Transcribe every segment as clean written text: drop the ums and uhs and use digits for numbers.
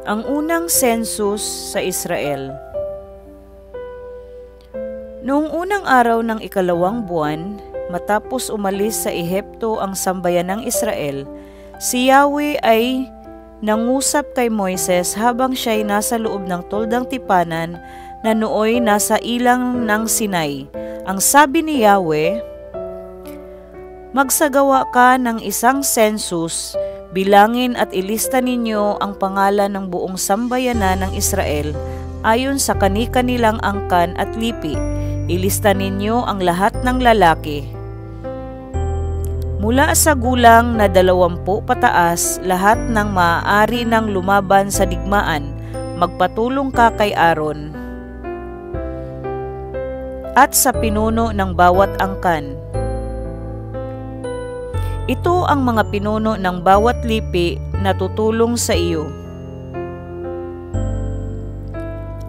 Ang unang census sa Israel. Noong unang araw ng ikalawang buwan, matapos umalis sa Ehipto ang sambayan ng Israel, si Yahweh ay nangusap kay Moises habang siya'y nasa loob ng toldang tipanan na nooy nasa ilang ng Sinai. Ang sabi ni Yahweh, "Magsagawa ka ng isang census, bilangin at ilista ninyo ang pangalan ng buong sambayanan ng Israel ayon sa kani-kanilang angkan at lipi. Ilista ninyo ang lahat ng lalaki. Mula sa gulang na 20 pataas, lahat ng maaari ng lumaban sa digmaan, magpatulong ka kay Aaron at sa pinuno ng bawat angkan. Ito ang mga pinuno ng bawat lipi na tutulong sa iyo.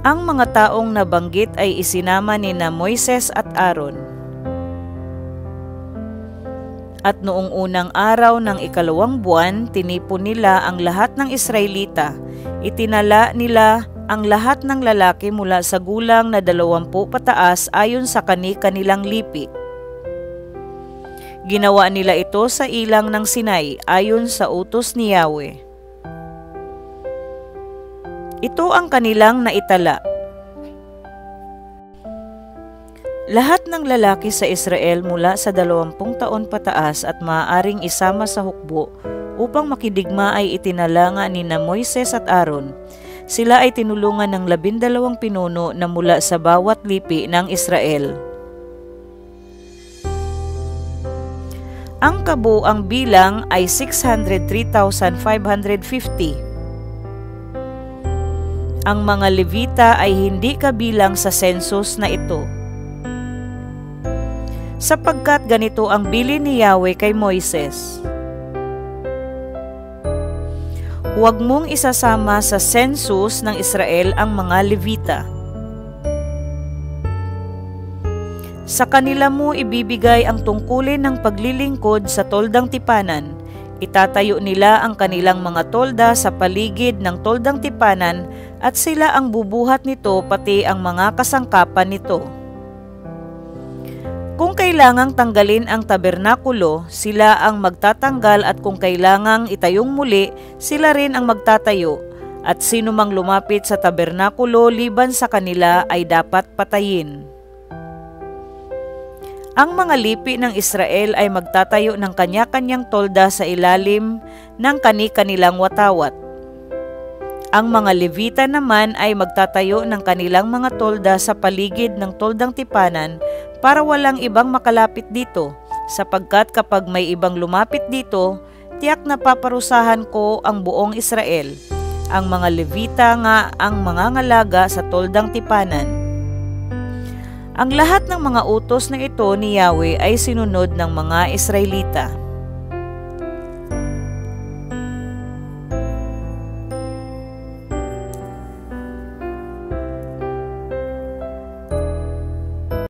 Ang mga taong nabanggit ay isinama ni na Moises at Aaron. At noong unang araw ng ikalawang buwan, tinipon nila ang lahat ng Israelita. Itinala nila ang lahat ng lalaki mula sa gulang na 20 pataas ayon sa kani-kanilang lipi. Ginawa nila ito sa ilang ng Sinai ayon sa utos ni Yahweh. Ito ang kanilang naitala. Lahat ng lalaki sa Israel mula sa 20 taon pataas at maaaring isama sa hukbo upang makidigma ay itinala nga ni na Moises at Aaron. Sila ay tinulungan ng 12 pinuno na mula sa bawat lipi ng Israel. Ang kabuang bilang ay 603,550. Ang mga Levita ay hindi kabilang sa census na ito. Sapagkat ganito ang bilin ni Yahweh kay Moises, "Huwag mong isasama sa census ng Israel ang mga Levita. Sa kanila mo ibibigay ang tungkulin ng paglilingkod sa toldang tipanan. Itatayo nila ang kanilang mga tolda sa paligid ng toldang tipanan at sila ang bubuhat nito pati ang mga kasangkapan nito. Kung kailangang tanggalin ang tabernakulo, sila ang magtatanggal at kung kailangang itayong muli, sila rin ang magtatayo. At sino mang lumapit sa tabernakulo liban sa kanila ay dapat patayin." Ang mga lipi ng Israel ay magtatayo ng kanya-kanyang tolda sa ilalim ng kani-kanilang watawat. Ang mga Levita naman ay magtatayo ng kanilang mga tolda sa paligid ng toldang tipanan para walang ibang makalapit dito, sapagkat kapag may ibang lumapit dito, tiyak na paparusahan ko ang buong Israel. Ang mga Levita nga ang mangangalaga sa toldang tipanan. Ang lahat ng mga utos na ito ni Yahweh ay sinunod ng mga Israelita.